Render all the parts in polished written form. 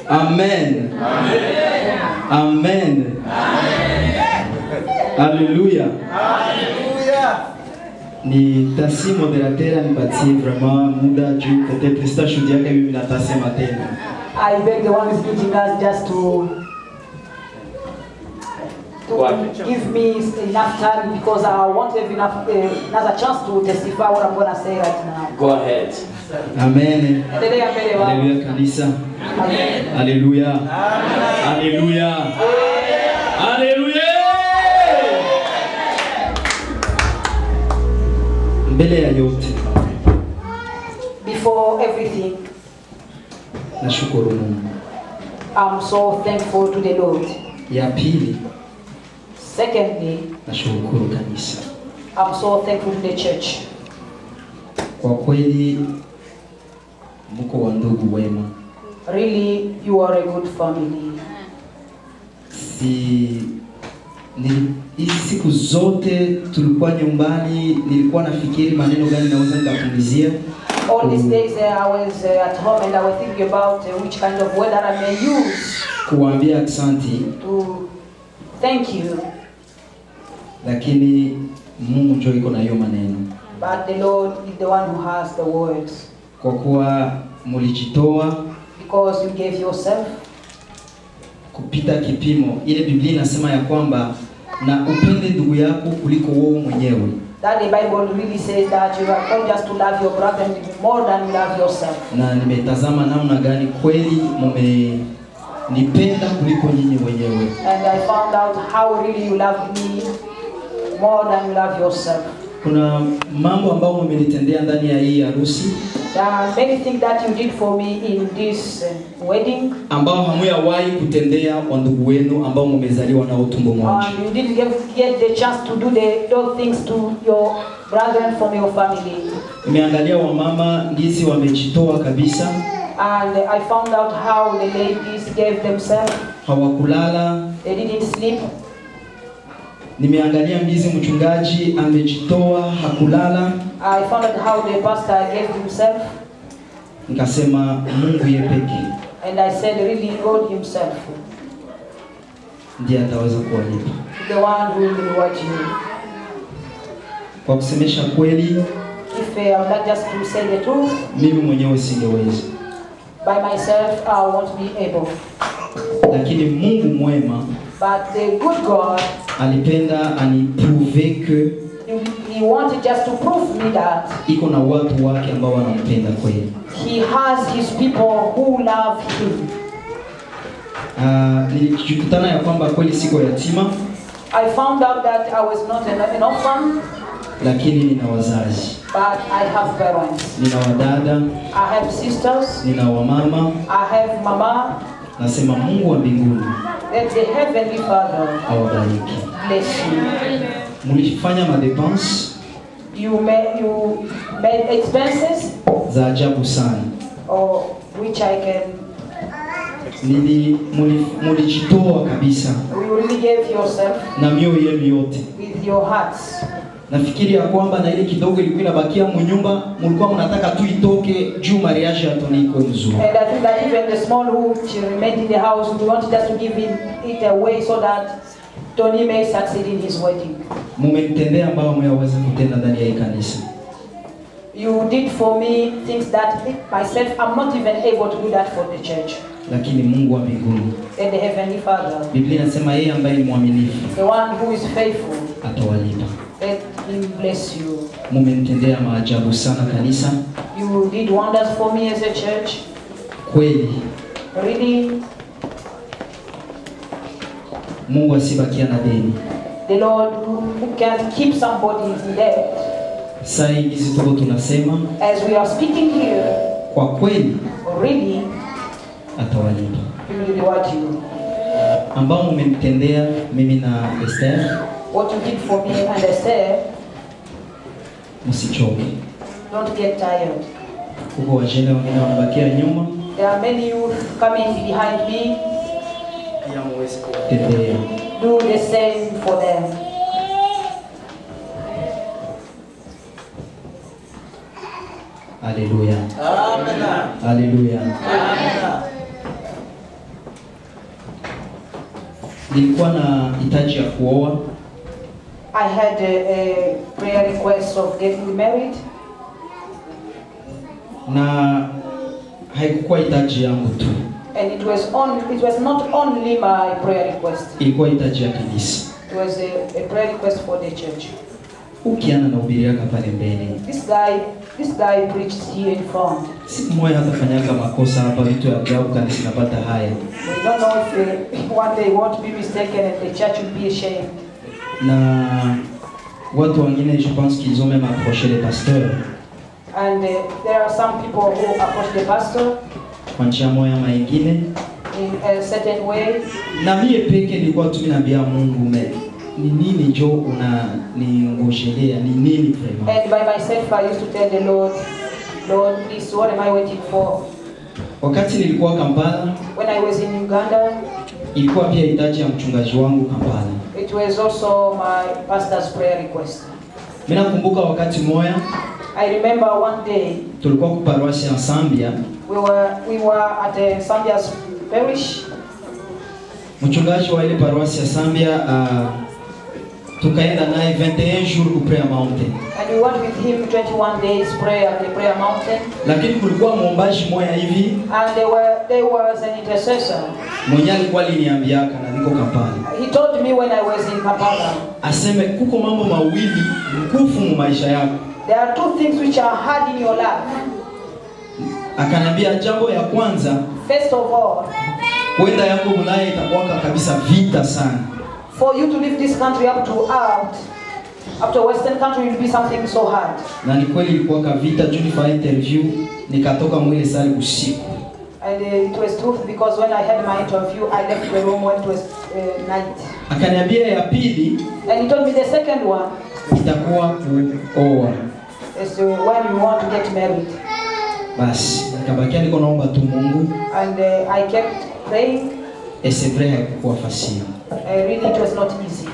Amen. Amen. Alléluia. Ni tasi modérateur nipatie vraiment muda juu peut-être station yake mimi natasema tena. I beg the one who's teaching us just to give me enough time because I want to have enough another chance to testify what I'm going to say right now. Go ahead. Amen. Alléluia kanisa. Amen. Alléluia. Alléluia. Alléluia. Mbele ya yote, before everything, nashukuru Mungu. I'm so thankful to the Lord. Ya pili, secondly, nashukuru kanisa. I'm so thankful to the church. Kwa kweli mko wa ndugu wema. Really, you are a good family. Siku zote tulikuwa nyumbani, nilikuwa nafikiri maneno gani naweza nikakumizia. All these days I was at home and I was thinking about which kind of word that I may use kuambia asante, to thank you. Lakini Mungu ndio iko na hiyo maneno. But the Lord is the one who has the words. Kwa kuwa mulijitoa, because you gave yourself kupita kipimo. Ile Biblia inasema ya kwamba na upende ndugu yako kuliko wewe mwenyewe. That the Bible really says that you are called just to love your brother more than you love yourself. Na nimetazama namna gani kweli nipenda kuliko nyinyi wenyewe. And I found out how really you love me more than you love yourself. Kuna mambo ambayo mmenitendea ndani ya hii harusi. There are many things that you did for me in this wedding. Ambao hamuyawahi kutendea wa ndugu wenu ambao mmezaliwa nao tumbo moja. You didn't get the chance to do those things to your brethren from your family. Nimeangalia wamama ndizi wamejitoa kabisa. And I found out how the ladies gave themselves. Hawakulala. They didn't sleep. Nimeangalia ndizi mchungaji amejitoa, hakulala. I found out how the pastor gave himself. Nikasema Mungu yeye pekee. And I said really God himself ndiye ataweza kuwalipa. The one who will reward you. Kwa kusemesha kweli, if I would like just to say the truth, mimi mwenyewe singeweza. By myself I won't be able. Lakini Mungu mwema, but the good God, alipenda aniprove que he wanted just to prove me that iko na watu wake ambao wanampenda kweli. He has his people who love him. Nilikutana ya kwamba kweli siko yatima. I found out that I was not an orphan. Lakini nina wazazi. But I have parents. Nina wadada. I have sisters. Nina wamama. I have mama. Nasema Mungu wa mbinguni, that the heavenly Father awabariki. Bless you. Mulifanya madepense. You made expenses. Za ajabu sana. Or which I can. Mulijitoa kabisa. You really gave yourself. Na mioyo yenu yote. With your hearts. Nafikiri ya kwamba na ile kidogo ilikuwa inabakia mnyumba, mlikuwa mnataka tu itoke juu mariage ya Tony iko nzuri. And I think that even the small which remained in the house, we wanted just to give it away so that Tony may succeed in his wedding. Mumetendea ambao mwaweza kutenda ndani ya kanisa. You did for me things that myself I'm not even able to do that for the church. Lakini Mungu wa mbinguni, And the Heavenly Father, Biblia inasema yeye ambaye ni mwaminifu the one who is faithful, atawalipa. let Him bless you. Mumenitendea maajabu sana kanisa. You did wonders for me as a church. Kweli Really, Mungu asibakia na deni. the Lord who can keep somebody in debt. Saa hizi tuko tunasema As we are speaking here, kwa kweli really, atawalipa. He will reward you. Ambao mumenitendea mimi na Esther, What you did for me and Esther, msichoke. don't get tired. Huko wajene wengine wanabakia nyuma, There are many youth coming behind me. pia muweze kuwatendea. Do the same for them. Haleluya. Amen. Haleluya. Amen. Nilikuwa na hitaji ya kuoa I had a prayer request of getting married, na haikuwa hitaji yangu tu, and it was not only my prayer request. ilikuwa hitaji ya kanisa. It was a prayer request for the church. Ukiana na ubiriaka pale mbele, This guy preached here in front. siku moja hatafanyaka makosa hapa, vitu ya ajabu kanisa napata haya. We don't know if one day won't be mistaken and the church will be ashamed. Na watu wengine je pense qu'ils ont même approché le pasteur And there are some people who approach the pastor kwa njia moja ama ingine, in a certain way. na mie peke nilikuwa tu ninaambia Mungu ni nini jo una ningojelea, ni nini vraiment. And by myself I used to tell the Lord, please, what am I waiting for? Wakati nilikuwa Kampala, When I was in Uganda, ilikuwa pia hitaji ya mchungaji wangu Kampala. it was also my pastor's prayer request. Mimi nakumbuka wakati moja I remember one day tulikuwa kwa paroisse ya Sambia, we were at a Sambia's parish. mchungaji wa ile paroisse ya Sambia tukaenda naye 21 jours ku prayer mountain. And we went with him 21 days prayer at the prayer mountain. Lakini kulikuwa muombaji moja hivi And there was an intercessor. mwenye alikuwa aliniambiaka na niko Kampala, He told me when I was in Kampala, aseme kuko mambo mawili mkufu mu maisha yako. there are two things which are hard in your life. Akanambia jambo ya kwanza, First of all, kwenda yako Ulaya itakuwa kabisa vita sana. for you to leave this country up to Western country will be something so hard. Na ni kweli ilikuwa vita, juu nilifanya interview nikatoka mwile sali usiku. And it was truth because when I had my interview, I left the room when it was night. Akaniambia ya pili And he told me the second one itakuwa kuoa. is when you want to get married. Basi nikabakia niko naomba tu Mungu, And I kept praying. et c'est vrai haikuwa facile. Really, it was not easy.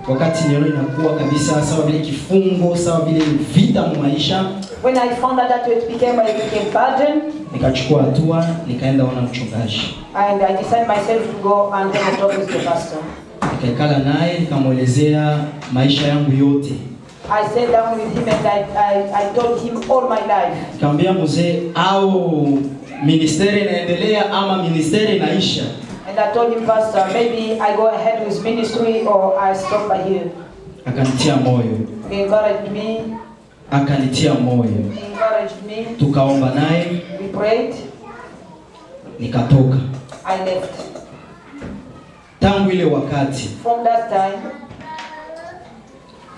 Wakati niona inakuwa kabisa sawa vile kifungo, sawa vile vita mu maisha, When I found out that it became a burden, nikachukua hatua, nikaenda ona mchungaji. and I decided myself to go and have a talk with the pastor. Nikaikala naye nikamwelezea maisha yangu yote. I sat down with him and I told him all my life. Nikamwambia mzee, au ministeri inaendelea ama ministeri inaisha? And I told him, Pastor, maybe I go ahead with ministry or I stop by here. Akanitia moyo. He encouraged me. Akanitia moyo. He encouraged me. Tukaomba naye. We prayed. Nikatoka. I left. Tangu ile wakati From that time,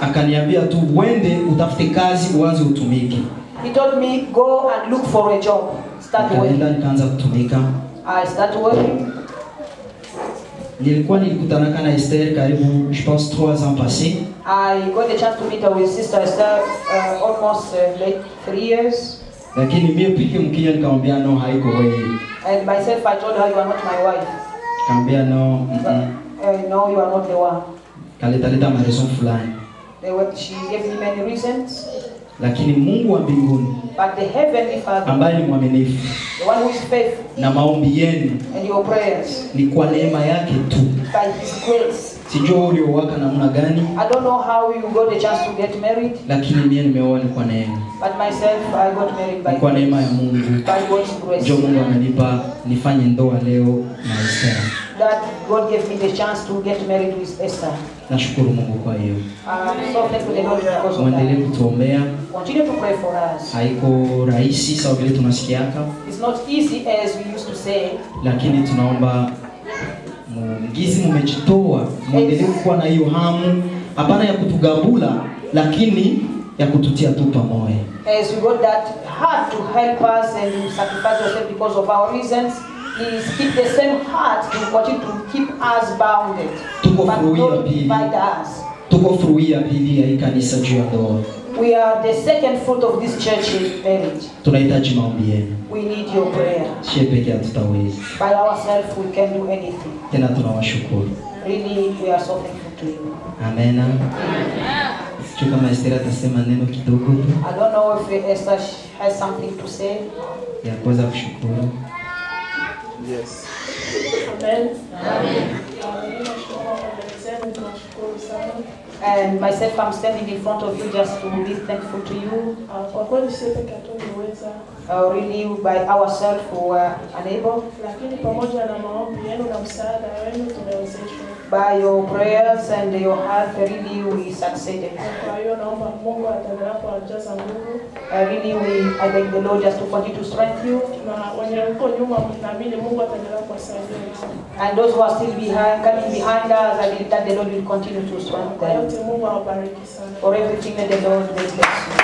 akaniambia tu uende utafute kazi uanze utumike. he told me, go and look for a job. Start working. Nikaanza kutumika. I started working. Nilikutana na Esther karibu je pense 3 ans passés. I got the chance to meet with Sister Esther almost like 3 years. Lakini mimi peke mkija nikamwambia no, haiko wewe. And myself, I told her, you are not my wife. Nikamwambia no, No, you are not the one. kaleta ma raison fulani. She gave me many reasons. Lakini Mungu wa mbinguni But the Heavenly Father, ambaye ni mwaminifu the one who is faithful, na maombi yenu and your prayers, ni kwa neema yake tu. by His grace. Sijua uliowaka namna gani, I don't know how you got a chance to get married, lakini mimi nimeoa ni kwa neema. but myself, I got married Ni kwa neema ya Mungu. by God's grace. Ndio Mungu amenipa nifanye ndoa leo na Esther. That God gave me the chance to get married with Esther. Nashukuru Mungu kwa hiyo. I'm so thankful to the Lord because of Muendelee that. kutuombea. Continue to pray for us. Haiko rahisi sawa vile tunasikiaka, It's not easy as we used to say, lakini tunaomba mgizi mmejitoa, muendelee kuwa na hiyo hamu, hapana ya kutugabula, lakini ya kututia tu pamoja. as we got that heart to help us and you sacrifice yourself because of our reasons. Please keep the same heart to continue to keep us bounded, Tuko but fruia don't pili. divide us. Tuko fruia pili ya hii kanisa juu ya ndoa. We are the second fruit of this church in marriage. Tunahitaji maombi yenu. We need your prayer. Sisi pekee hatutaweza. By ourselves we can do anything. Tena tunawashukuru. Really, we are so thankful to you. Amena. Sio kama Esther atasema neno kidogo tu I don't know if Esther has something to say. ya kuweza kushukuru. Yes. Amen. And myself, I'm standing in front of you just to be thankful to you. Kwa kweli sisi peke yetu tunaweza, Really, by ourselves we were unable. lakini pamoja na maombi yenu na msaada wenu tumewezeshwa. By your prayers and your help, really we succeeded. Kwa hiyo naomba Mungu ataendelea kuwajaza nguvu, Really, I beg the Lord just to continue to strengthen you. na wenye mko nyuma naamini Mungu ataendelea kuwasaidia. And those who are still behind, coming behind us, I believe that the Lord will continue to strengthen Kwa them. yote Mungu awabariki sana. For everything that the Lord will bless you.